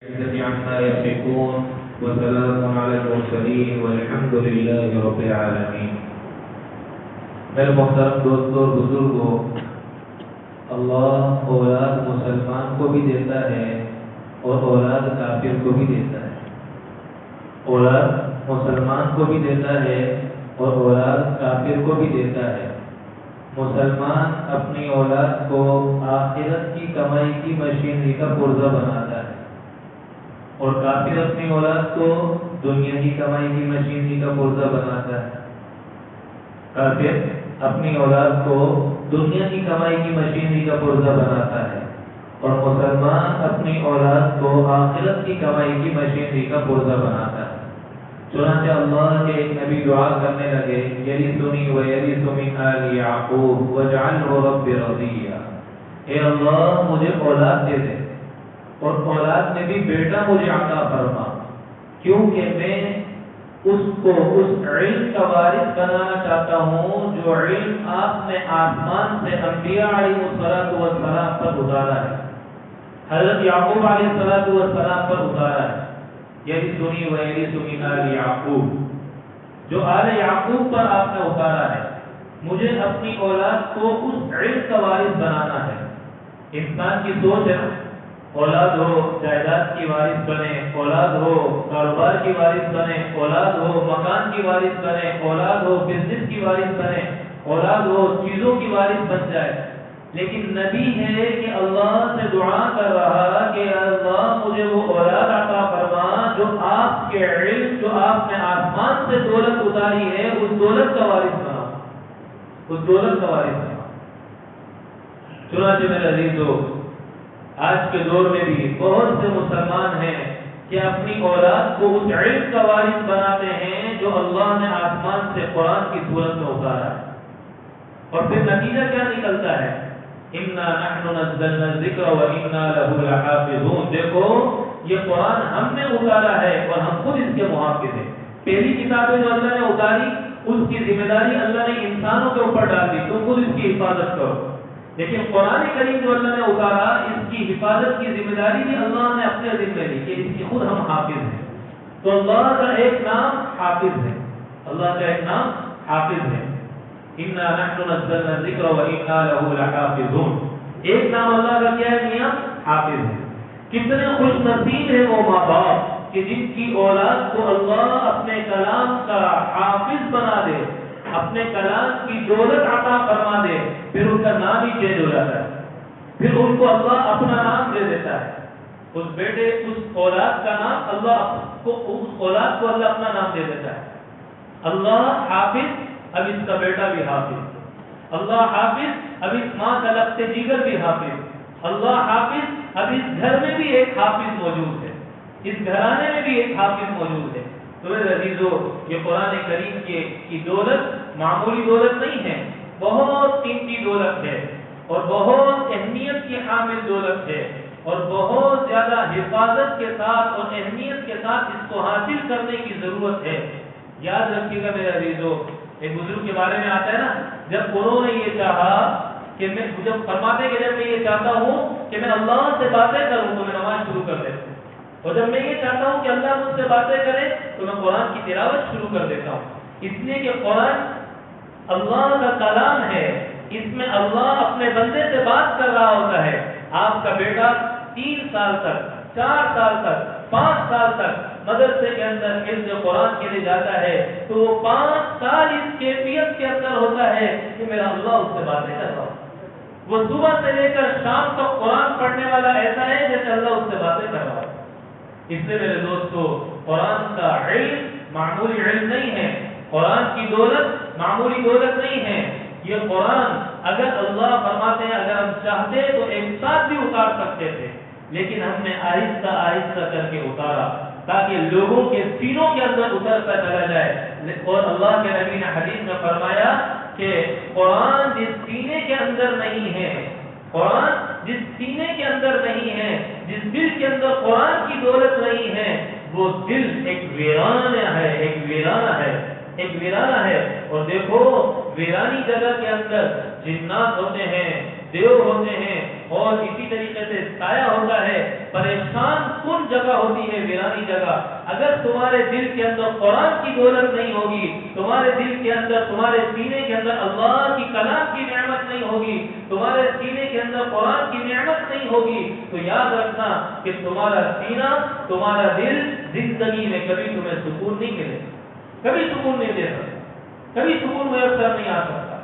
عما يصفون وسلام على المرسلين والحمد لله رب العالمين. میرے محترم دوستوں اور بزرگوں، اللہ اولاد مسلمان کو بھی دیتا ہے اور اولاد کافر کو بھی دیتا ہے. اولاد مسلمان کو بھی دیتا ہے اور اولاد کافر کو بھی دیتا ہے. مسلمان اپنی اولاد کو آخرت کی کمائی کی مشینری کا پرزہ بناتا ہے اور کافر اپنی اولاد کو دنیا کی کمائی کی مشینری کا پرزہ بناتا ہے. کافر اپنی اولاد کو دنیا کی کمائی کی مشینری کا پرزہ بناتا ہے اور مسلمان اپنی اولاد کو آخرت کی کمائی کی مشینری کا پرزہ بناتا ہے. چنانچہ اللہ کے ایک نبی دعا کرنے لگے، یرثنی و یرث من آل یعقوب واجعلہ رب رضیہ. اے اللہ مجھے اولاد دے دے اور اولاد میں بھی بیٹا مجھے عطا فرما، کیونکہ میں اس کو اس علم کا وارث بنانا چاہتا ہوں جو علم آپ نے آسمان سے انبیاء علیہ السلام پر اتارا ہے، حضرت یعقوب علیہ السلام پر اتارا ہے. یرثنی و یرث من آل یعقوب، جو آل یعقوب پر آپ نے اتارا ہے. مجھے اپنی اولاد کو اس علم کا وارث بنانا ہے. انسان کی سوچ ہے، اولاد ہو جائیداد کی وارث بنے، اولاد ہو کاروبار کی وارث بنے، اولاد ہو مکان کی وارث بنے، اولاد ہو بزنس کی وارث بنے، اولاد ہو چیزوں کی وارث بن جائے. لیکن نبی ہے کہ اللہ سے دعا کر رہا کہ اللہ مجھے وہ اولاد عطا فرما جو آپ کے علم، جو آپ نے آسمان سے دولت اتاری ہے، اس دولت کا وارث بنا، اس دولت کا وارث بنا. چنانچہ میرے عزیزو، آج کے دور میں بھی بہت سے مسلمان ہیں کہ اپنی اولاد کو اس علم کا وارث بناتے ہیں جو اللہ نے آسمان سے قرآن کی صورت میں اتارا ہے. اور پھر نتیجہ کیا نکلتا ہے؟ اِنَّا نَحْنُ نَزَّلْنَا الذِّكْرَ وَإِنَّا لَهُ لَحَافِظُونَ. دیکھو یہ قرآن ہم نے اتارا ہے اور ہم خود اس کے محافظ ہیں. پہلی کتابیں جو اللہ نے اتاری اس کی ذمہ داری اللہ نے انسانوں کے اوپر ڈال دی، تم خود اس کی حفاظت کرو. لیکن قرآن کریم جو اللہ نے اتارا اس کی حفاظت کی ذمہ داری بھی اللہ نے اپنے ذمہ لی کہ اس کی خود ہم حافظ ہیں. تو اللہ کا ایک نام حافظ ہے، اللہ کا ایک نام حافظ ہے. اِنَّا نَحْنُ نَزَّلْنَا الذِّكْرَ وَإِنَّا لَهُ لَحَافِظُونَ. ایک نام اللہ کا کیا ہے میاں؟ حافظ ہے. کتنے خوش نصیب ہیں وہ ماں باپ کہ جن کی اولاد کو اللہ اپنے کلام کا حافظ بنا دے، اپنے کلام کی دولت عطا فرما دے، پھر ان کا نام ہی چینج ہو جاتا ہے، پھر ان کو اللہ اپنا نام دے دیتا ہے. اس بیٹے، اس اولاد کا نام اللہ کو، اس اولاد کو اللہ اپنا نام دے دیتا ہے. اللہ حافظ، اب اس کا بیٹا بھی حافظ. اللہ حافظ، اب اس ماں کا لخت جگر بھی حافظ. اللہ حافظ، اب اس گھر میں بھی ایک حافظ موجود ہے، اس گھرانے میں بھی ایک حافظ موجود ہے. تو میرے عزیزو، یہ قرآن کریم کی دولت معمولی دولت نہیں ہے، بہت قیمتی دولت ہے اور بہت اہمیت کی حامل دولت ہے اور بہت زیادہ حفاظت کے ساتھ اور اہمیت کے ساتھ اس کو حاصل کرنے کی ضرورت ہے. یاد رکھیے گا میرے عزیزو، ایک بزرگ کے بارے میں آتا ہے نا، جب انہوں نے یہ چاہا کہ میں، جب فرماتے کہ جب میں یہ چاہتا ہوں کہ میں اللہ سے باتیں کروں تو میں نماز شروع کر دیتا ہوں، اور جب میں یہ چاہتا ہوں کہ اللہ مجھ سے باتیں کرے تو میں قرآن کی تلاوت شروع کر دیتا ہوں. اس لیے کہ قرآن اللہ کا کلام ہے، اس میں اللہ اپنے بندے سے بات کر رہا ہوتا ہے. آپ کا بیٹا 3 سال تک، 4 سال تک، 5 سال تک مدرسے کے اندر حفظ قرآن کے لیے جاتا ہے تو وہ 5 سال اس کیفیت کے اندر ہوتا ہے کہ میرا اللہ اس سے باتیں کر رہا ہو. وہ صبح سے لے کر شام تک قرآن پڑھنے والا ایسا ہے جیسے اللہ اس سے باتیں کر رہا ہو. اس لیے میرے دوستو، قرآن کا علم معمولی علم نہیں ہے، قرآن کی دولت معمولی دولت نہیں ہے. یہ قرآن اگر اللہ فرماتے ہیں اگر ہم چاہتے تو ایک ساتھ بھی اتار سکتے تھے، لیکن ہم نے آہستہ آہستہ کر کے اتارا تاکہ لوگوں کے سینوں کے اندر اترتا چلا جائے. اور اللہ کے نبی نے حدیث میں فرمایا کہ قرآن جس سینے کے اندر نہیں ہے، قرآن جس سینے کے اندر نہیں ہے، جس دل کے اندر قرآن کی دولت نہیں ہے، وہ دل ایک ویرانہ ہے، ایک ویرانہ ہے، ایک ویرانہ ہے. اور دیکھو، ویرانی جگہ کے اندر جنات ہوتے ہیں، دیو ہوتے ہیں، اور اسی طریقے سے سایہ ہوتا ہے، پریشان کن جگہ ہوتی ہے، ویرانی جگہ۔ اگر تمہارے دل کے اندر قرآن کی دولت نہیں ہوگی، تمہارے دل کے اندر، تمہارے سینے کے اندر اللہ کی کلام کی نعمت نہیں ہوگی، تمہارے سینے کے اندر قرآن کی نعمت نہیں ہوگی، تو یاد رکھنا کہ تمہارا سینہ، تمہارا دل زندگی میں کبھی تمہیں سکون نہیں ملے، کبھی سکون نہیں دے سکتا، کبھی سکون میسر نہیں آ سکتا۔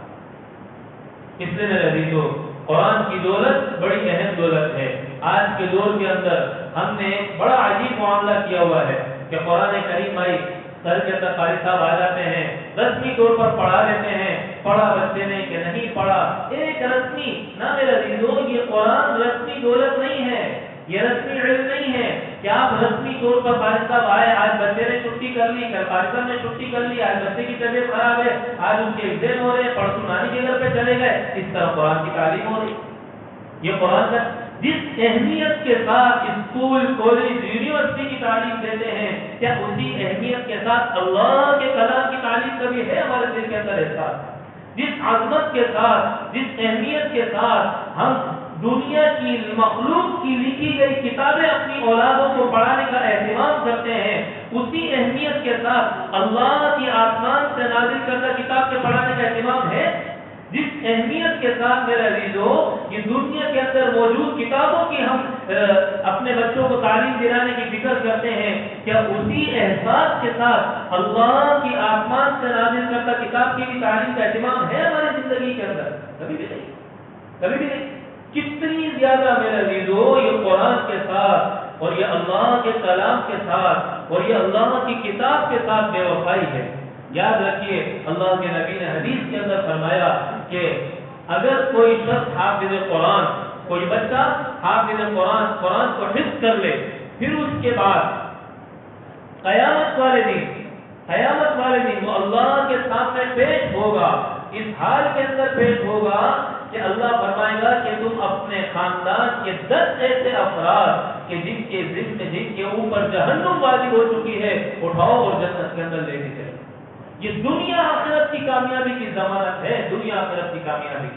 اس لیے میرے عزیزو، قرآن کی دولت بڑی اہم دولت ہے۔ آج کے دور کے اندر ہم نے بڑا عجیب معاملہ کیا ہوا ہے کہ قرآن کریم بھائی سر کے اندر قاری صاحب آ جاتے ہیں، رسمی طور پر پڑھا لیتے ہیں، پڑھا بچے نے کہ نہیں پڑھا، ایک رسمی نہ میرے عزیزو، یہ قرآن رسمی دولت نہیں ہے، یہ رسمی علم نہیں ہے کہ آپ رسمی طور پر قاری صاحب آئے، آج بچے نے چھٹی کر لی، کل قاری صاحب نے چھٹی کر لی، آج بچے کی طبیعت خراب ہے، آج ان کے ایگزام ہو رہے ہیں، پرسوں نانی کے گھر پہ چلے گئے، اس طرح قرآن کی تعلیم ہو رہی۔ یہ قرآن کا جس اہمیت کے ساتھ اسکول، کالج، یونیورسٹی کی تعلیم دیتے ہیں، کیا اسی اہمیت کے ساتھ اللہ کے کلام کی تعلیم کبھی ہے ہمارے دل کے اندر احساس؟ جس عظمت کے ساتھ، جس اہمیت کے ساتھ ہم دنیا کی مخلوق کی لکھی گئی کتابیں اپنی اولادوں کو پڑھانے کا اہتمام کرتے ہیں، اسی اہمیت کے ساتھ اللہ کی آسمان سے نازل کردہ کتاب کے پڑھانے کا اہتمام ہے؟ جس اہمیت کے ساتھ میرے عزیزو یہ دنیا کے اندر موجود کتابوں کی ہم اپنے بچوں کو تعلیم دلانے کی فکر کرتے ہیں، کیا اسی احساس کے ساتھ اللہ کی آسمان سے نازل کردہ کتاب کی بھی تعلیم کا اہتمام ہے ہماری زندگی کے اندر؟ کبھی بھی نہیں، کبھی بھی نہیں۔ کتنی زیادہ میرے عزیزو یہ قرآن کے ساتھ اور یہ اللہ کے کلام کے ساتھ اور یہ اللہ کی کتاب کے ساتھ بے وفائی ہے۔ یاد رکھیے، اللہ کے نبی نے حدیث کے اندر فرمایا کہ اگر کوئی شخص حافظ قرآن، کوئی بچہ حافظ قرآن کو حفظ کر لے، پھر اس کے بعد قیامت والے دن وہ اللہ کے سامنے پیش ہوگا، اس حال کے اندر پیش ہوگا کہ اللہ فرمائے گا کہ تم اپنے خاندان کے 10 ایسے افراد کہ جن کے اوپر جہنم واجب ہو چکی ہے، اٹھاؤ اور جنت کے اندر لے کے چلو۔ یہ دنیا آخرت کی کامیابی کی ضمانت ہے، دنیا آخرت کی کامیابی۔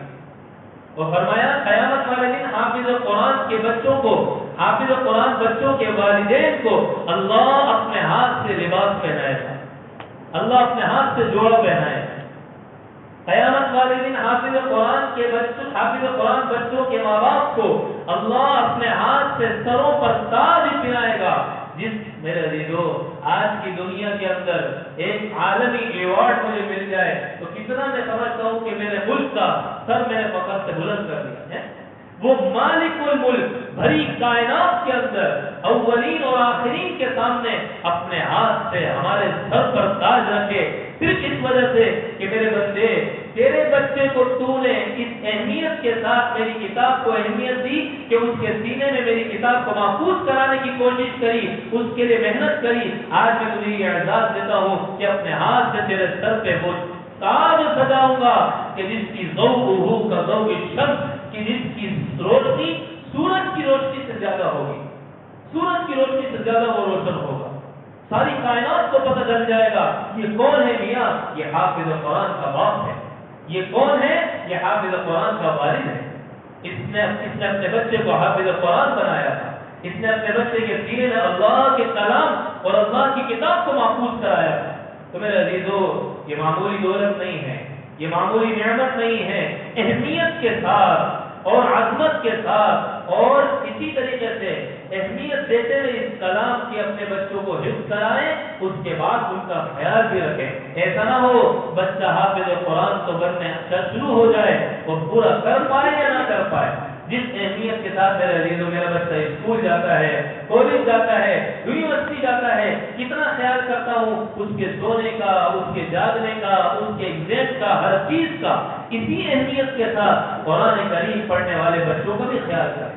اور فرمایا قیامت والے دن حافظ قرآن کے بچوں کو، حافظ قرآن بچوں کے والدین کو اللہ اپنے ہاتھ سے لباس پہنائے گا، اللہ اپنے ہاتھ سے جوڑا پہنائے گا۔ قیامت والے دن حافظ قرآن بچوں کے ماں باپ کو اللہ اپنے ہاتھ سے سروں پر تاج پہنائے گا۔ جس میرے عزیزو آج کی دنیا کے اندر ایک عالمی ایوارڈ مجھے مل جائے تو کتنا میں سمجھتا ہوں کہ میرے ملک کا سر میرے فخر سے بلند کر دیا ہے۔ وہ مالک الملک بھری کائنات کے اندر اولین اور آخرین کے سامنے اپنے ہاتھ سے ہمارے سر پر تاج رکھے، صرف اس وجہ سے کہ میرے بندے، تیرے بچے کو تو نے اس اہمیت کے ساتھ میری کتاب کو اہمیت دی کہ اس کے سینے میں میری کتاب کو محفوظ کرانے کی کوشش کری، اس کے لیے محنت کری۔ آج میں تجھے یہ اعزاز دیتا ہوں کہ اپنے ہاتھ سے تیرے سر پہ وہ تاج سجاؤں گا کہ جس کی ضوءہ کا ضوء الشمس، کہ جس کی روشنی سورج کی روشنی سے زیادہ ہوگی، سورج کی روشنی سے زیادہ وہ روشن ہوگا۔ ساری کائنات کو پتہ چل جائے گا یہ کون ہے میاں، یہ حافظ قرآن کا باپ ہے، یہ کون ہے، یہ حافظ قرآن کا والد ہے۔ اس نے اپنے بچے کو حافظ قرآن بنایا تھا، اس نے اپنے بچے کے سینے میں اللہ کے کلام اور اللہ کی کتاب کو محفوظ کرایا تھا۔ تو میرے عزیزو یہ معمولی دولت نہیں ہے، یہ معمولی نعمت نہیں ہے۔ اہمیت کے ساتھ اور عظمت کے ساتھ اور اسی طریقے سے اہمیت دیتے ہوئے اس کلام کی اپنے بچوں کو حفظ کرائیں، اس کے بعد ان کا خیال بھی رکھیں۔ ایسا نہ ہو بچہ حافظ قرآن تو بننے شروع ہو جائے اور پورا کر پائے یا نہ کر پائے۔ جس اہمیت کے ساتھ میرے عزیزو میرا بچہ اسکول جاتا ہے، کالج جاتا ہے، یونیورسٹی جاتا ہے، کتنا خیال کرتا ہوں اس کے سونے کا، اس کے جاگنے کا، اس کے ایگزام کا، ہر چیز کا۔ اسی اہمیت کے ساتھ قرآن کریم پڑھنے والے بچوں کا بھی خیال کریں۔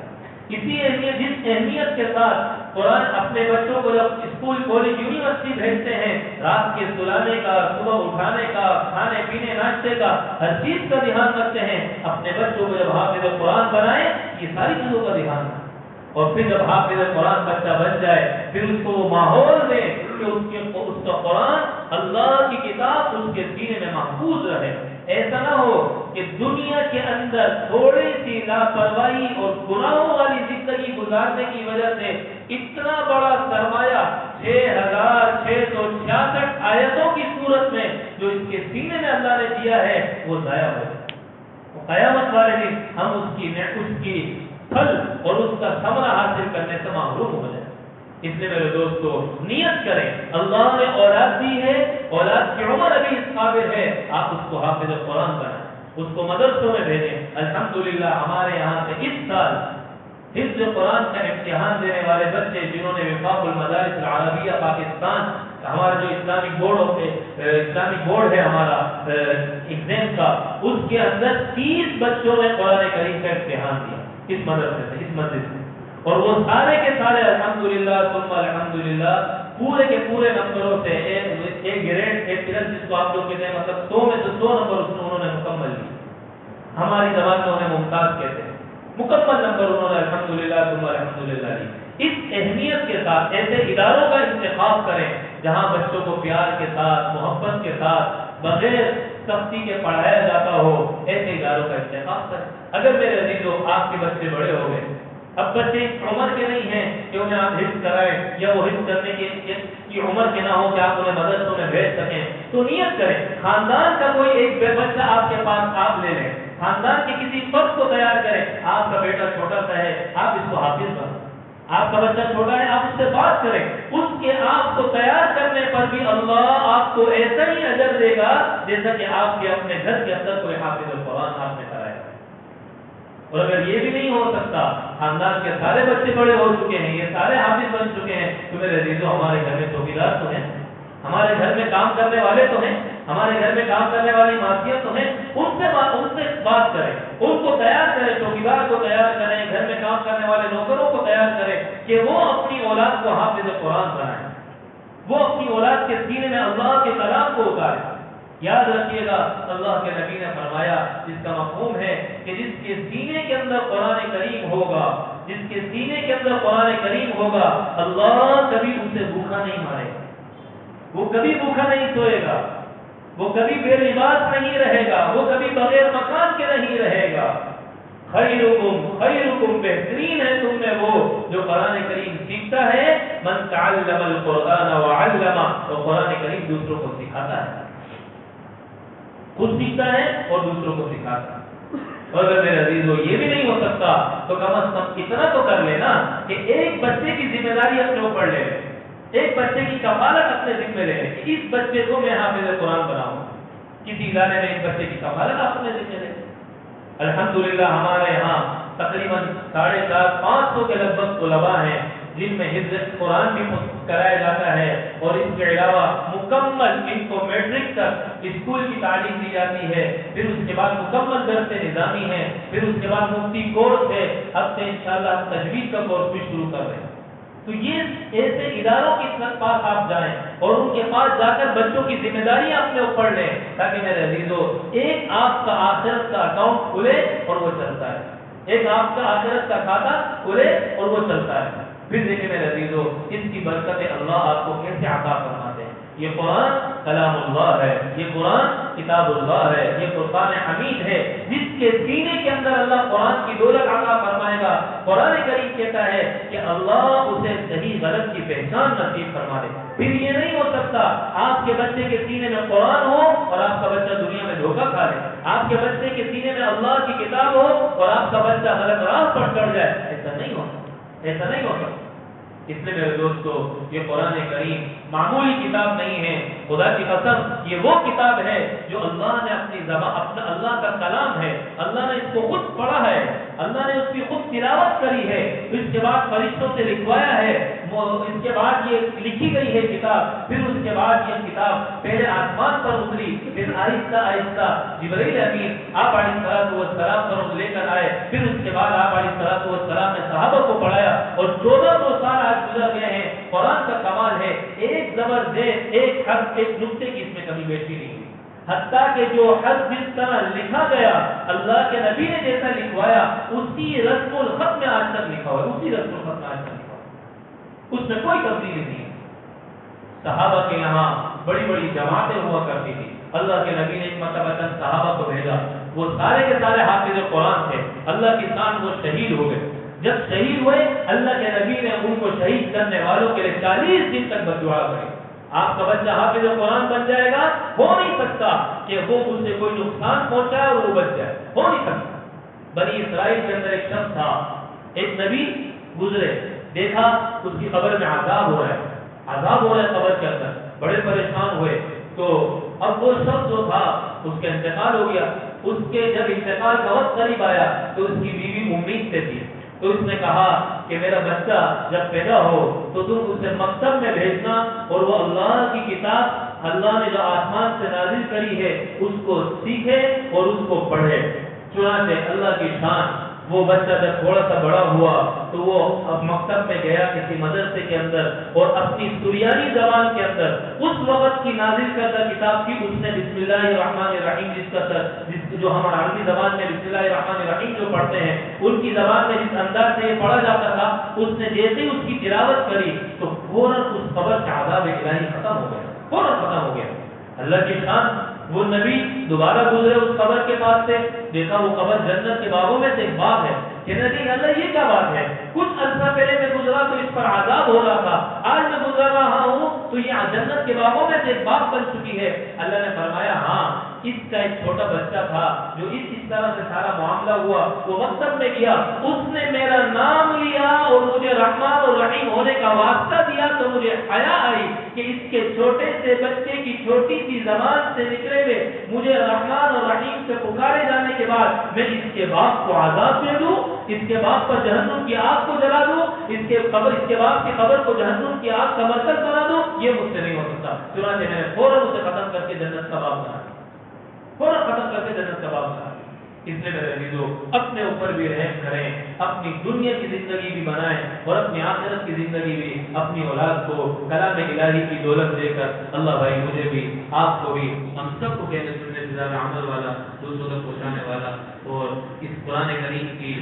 اسی اہمیت، جس اہمیت کے ساتھ قرآن اپنے بچوں کو جب اسکول، کالج، یونیورسٹی بھیجتے ہیں، رات کے سلانے کا، صبح اٹھانے کا، کھانے پینے ناشتے کا، ہر چیز کا دھیان رکھتے ہیں۔ اپنے بچوں کو جب حافظ قرآن بنائیں، یہ ساری چیزوں کا دھیان رکھیں۔ اور پھر جب حافظ قرآن بچہ بن جائے، پھر اس کو وہ ماحول دے کہ اس کا قرآن، اللہ کی کتاب اس کے سینے میں محفوظ رہے۔ ایسا نہ ہو کہ دنیا کے اندر تھوڑی سی لاپرواہی اور گناہوں والی زندگی گزارنے کی وجہ سے اتنا بڑا سرمایہ 6666 آیتوں کی صورت میں جو اس کے سینے میں اللہ نے دیا ہے وہ ضائع ہو جائے، قیامت والے دن ہم اس کی پھل اور اس کا ثمرہ حاصل کرنے سے محروم ہو جائے۔ اس لیے میرے دوستو نیت کریں، اللہ نے اولاد دی ہے، اولاد کی عمر ابھی اس قابل ہے، آپ اس کو حافظ قرآن بنائیں، اس کو مدرسوں میں بھیجیں۔ الحمدللہ ہمارے یہاں سے اس سال حفظ قرآن کا امتحان دینے والے بچے جنہوں نے وفاق المدارس العربیہ پاکستان ہمارا جو اسلامک بورڈ ہے ہمارا ایگزام کا، اس کے اندر 30 بچوں نے قرآن کریم کا امتحان دیا اس مدرسے سے، اس مسجد سے، اور وہ سارے کے سارے الحمدللہ ثم الحمدللہ پورے کے پورے نمبروں سے ایک گریڈ ایک پلس جس کو آپ لوگ کہتے ہیں، مطلب 100 میں سے 100 نمبر انہوں نے مکمل لیے، ہماری زبان میں انہیں ممتاز کہتے ہیں، مکمل نمبر انہوں نے الحمدللہ ثم الحمدللہ لی۔ اس اہمیت کے ساتھ ایسے اداروں کا انتخاب کریں جہاں بچوں کو پیار کے ساتھ، محبت کے ساتھ، بغیر سختی کے پڑھایا جاتا ہو، ایسے اداروں کا انتخاب کریں۔ اگر میرے عزیزو آپ کے بچے بڑے ہو گئے، اب بچے اس عمر کے نہیں ہیں کہ انہیں آپ حفظ کرائیں یا وہ حفظ کرنے کی عمر کے نہ ہو کہ آپ انہیں مدرسوں میں بھیج سکیں، تو نیت کریں خاندان کا کوئی ایک بچہ آپ کے پاس آپ لے لیں، خاندان کے کسی فرد کو تیار کریں، آپ کا بیٹا چھوٹا سا ہے آپ اس کو حافظ بنائیں، آپ کا بچہ چھوٹا ہے آپ اس سے بات کریں، اس کے آپ کو تیار کرنے پر بھی اللہ آپ کو ایسا ہی اجر دے گا جیسا کہ آپ کے اپنے گھر کے اندر کوئی حافظ القرآن آپ نے کرایا۔ اور اگر یہ بھی نہیں ہو سکتا، خاندان کے سارے بچے بڑے ہو چکے ہیں، یہ سارے حافظ بن چکے ہیں، تو میرے عزیزو ہمارے گھر میں چوکیدار تو ہیں، ہمارے گھر میں کام کرنے والے تو ہیں، ہمارے گھر میں کام کرنے والی ماسیاں تو ہیں، ان سے بات کریں، ان کو تیار کریں، چوکیدار کو تیار کریں، گھر میں کام کرنے والے نوکروں کو تیار کریں کہ وہ اپنی اولاد کو حافظ قرآن بنائیں، وہ اپنی اولاد کے سینے میں اللہ کے کلام کو اتاریں۔ یاد رکھیے گا اللہ کے نبی نے فرمایا، جس کا مفہوم ہے کہ جس کے سینے کے اندر قرآن کریم ہوگا، جس کے سینے کے اندر قرآن کریم ہوگا، اللہ کبھی اسے بھوکا نہیں مارے گا، وہ کبھی بھوکا نہیں سوئے گا، وہ کبھی بے لباس نہیں رہے گا، وہ کبھی بغیر مکان کے نہیں رہے گا۔ خیرکم بہترین ہے تم میں وہ جو قرآن کریم سیکھتا ہے، من تعلم القرآن وعلمہ، تو قرآن کریم دوسروں کو سکھاتا ہے، خود سیکھتا ہے اور دوسروں کو سکھاتا ہے۔ اور اگر میرے عزیزو یہ بھی نہیں ہو سکتا تو کم از کم اتنا تو کر لینا کہ ایک بچے کی ذمہ داری اپنے اوپر لے لے، ایک بچے کی کفالت اپنے ذمہ لے لے کہ اس بچے کو میں حافظ قرآن بناؤں، کسی ادارے میں ایک بچے کی کفالت اپنے ذمہ لے۔ الحمدللہ ہمارے یہاں تقریباً 450-500 کے لگ بھگ طلباء ہیں جن میں حفظ قرآن بھی کرایا جاتا ہے، اور اس کے علاوہ مکمل ان کو میٹرک تک اسکول کی تعلیم دی جاتی ہے، پھر اس کے بعد مکمل درس نظامی ہے، پھر اس کے بعد مفتی کورس ہے، اب سے انشاءاللہ ہم تجوید کا کورس بھی شروع کر رہے ہیں۔ تو یہ ایسے اداروں کے پاس آپ جائیں اور ان کے پاس جا کر بچوں کی ذمہ داری اپنے اوپر لیں، تاکہ میرے عزیزو ایک آپ کا آخرت کا اکاؤنٹ کھلے اور وہ چلتا ہے، ایک آپ کا آخرت کا کھاتا کھلے اور وہ چلتا ہے۔ پھر دیکھیں میرے عزیزو اس کی برکتیں اللہ آپ کو کیسے عطا فرماتے ہیں۔ یہ قرآن کلام اللہ ہے، یہ قرآن کتاب اللہ ہے، یہ فرقان حمید ہے، جس کے سینے کے اندر اللہ قرآن کی دولت عطا فرمائے گا۔ قرآن کریم کہتا ہے کہ اللہ اسے صحیح غلط کی پہچان نصیب فرما دے۔ پھر یہ نہیں ہو سکتا آپ کے بچے کے سینے میں قرآن ہو اور آپ کا بچہ دنیا میں دھوکہ کھا لے، آپ کے بچے کے سینے میں اللہ کی کتاب ہو اور آپ کا بچہ غلط راہ پر چڑھ جائے، ایسا نہیں ہو سکتا، ایسا نہیں ہو سکتا۔ اس لیے میرے دوستو یہ قرآن کریم معمولی کتاب نہیں ہے، خدا کی قسم یہ وہ کتاب ہے جو اللہ نے اپنی زبان، اپنا اللہ کا کلام ہے، اللہ نے اس کو خود پڑھا ہے، اللہ نے اس کی خود تلاوت کری ہے، اس کے بعد فرشتوں سے لکھوایا ہے، اس کے بعد یہ لکھی گئی ہے کتاب، پھر اس کے بعد یہ کتاب پہلے آسمان پر اتری، پھر آہستہ آہستہ جبرائیل امین آپ علیہ السلام پر لے کر آئے، پھر اس کے بعد آپ علیہ السلام نے صحابہ کو پڑھایا، اور 1400 سال آج گزر گئے ہیں۔ قرآن کا کمال ہے ایک زبر زیر، ایک حرف، ایک نقطے کی اس میں کمی بیٹھی نہیں ہوئی، حتیٰ کہ جو حرف جس طرح لکھا گیا اللہ کے نبی نے جیسا لکھوایا اسی رسم الخط میں آج تک لکھا ہوا ہے، اسی رسم الخط میں آج تک لکھا ہوا ہے، اس میں کوئی تبدیلی نہیں ہے۔ صحابہ کے یہاں بڑی بڑی جماعتیں ہوا کرتی تھی، اللہ کے نبی نے ایک مرتبہ صحابہ کو بھیجا، وہ سارے کے سارے حافظ قرآن تھے، اللہ کی شان وہ شہید ہو گئے۔ جب شہید ہوئے اللہ کے نبی نے ان کو شہید کرنے والوں کے لیے 40 دن تک بد دعا کری۔ آپ کا بچہ حافظ قرآن بن جائے گا، ہو نہیں سکتا کہ وہ اس سے کوئی نقصان پہنچائے اور وہ بچ جائے، ہو نہیں سکتا۔ بنی اسرائیل کے اندر ایک شخص تھا، ایک نبی گزرے، دیکھا اس کی قبر میں عذاب ہو رہا ہے، عذاب ہو رہا ہے قبر کے اندر، بڑے پریشان ہوئے۔ تو اب وہ شخص جو تھا اس کا انتقال ہو گیا، اس کے جب انتقال کا وقت قریب آیا تو اس کی بیوی امید سے تھی، تو اس نے کہا کہ میرا بچہ جب پیدا ہو تو تم اسے مکتب میں بھیجنا اور وہ اللہ کی کتاب اللہ نے جو آسمان سے نازل کری ہے اس کو سیکھے اور اس کو پڑھے۔ چنانچہ اللہ کی شان، وہ بچہ جب تھوڑا سا بڑا ہوا تو وہ اب مکتب میں گیا کسی مدرسے کے اندر، اور اپنی سریانی زبان کے اندر اس وقت کی نازل کردہ کتاب کی اس نے بسم اللہ الرحمن الرحیم جو ہم عربی زبان میں بسم اللہ الرحمن الرحیم جو پڑھتے ہیں ان کی زبان میں جس انداز سے یہ پڑھا جاتا تھا، اس نے جیسے ہی اس کی تلاوت کری تو فوراً اس قبر کا عذاب الہی ختم ہو گیا، فوراً ختم ہو گیا۔ اللہ کی شان، وہ نبی دوبارہ گزرے اس قبر کے پاس سے، دیکھا وہ قبر جنت کے باغوں میں سے ایک باغ ہے۔ کہنے لگے اللہ یہ کیا بات ہے، کچھ عرصہ پہلے میں گزرا تو اس پر عذاب ہو رہا تھا، آج میں گزر رہا ہوں تو یہ جنت کے باغوں میں سے ایک باغ بن چکی ہے۔ اللہ نے فرمایا ہاں، اس کا ایک چھوٹا بچہ تھا جو اس طرح سے سارا معاملہ ہوا، وہ مکتب میں گیا، اس نے میرا نام لیا اور مجھے رحمان اور رحیم ہونے کا واسطہ دیا تو مجھے حیا آئی کہ اس کے چھوٹے سے بچے کی چھوٹی سی زبان سے نکلے ہوئے مجھے رحمان اور رحیم سے پکارے جانے کے بعد میں اس کے باپ کو عذاب دے دوں، اس کے باپ پر جہنم کی آگ کو جلا دوں، اس کے باپ کی قبر کو جہنم کی آگ کا مرکز بنا دوں، یہ مجھ سے نہیں ہو سکتا۔ چنانچہ میں نے فوراً اسے ختم کر کے جنت کا باپ بنا، فوراً ختم کر کے جنت کا باپ بنا۔ اس لیے میرے عزیزو اپنے اوپر بھی رحم کریں، اپنی دنیا کی زندگی بھی بنائیں اور اپنی آخرت کی زندگی بھی، اپنی اولاد کو کلام الہی کی دولت دے کر اللہ بھائی مجھے بھی، آپ کو بھی، ہم سب کو کہنے سننے سے زیادہ عمل والا، دوسروں تک پہنچانے والا اور اس قرآن کریم کی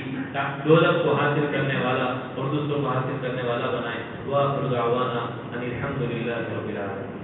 دولت کو حاصل کرنے والا اور دوسروں کو حاصل کرنے والا بنائیں۔ وآخر دعوانا ان الحمد للہ رب العالمین۔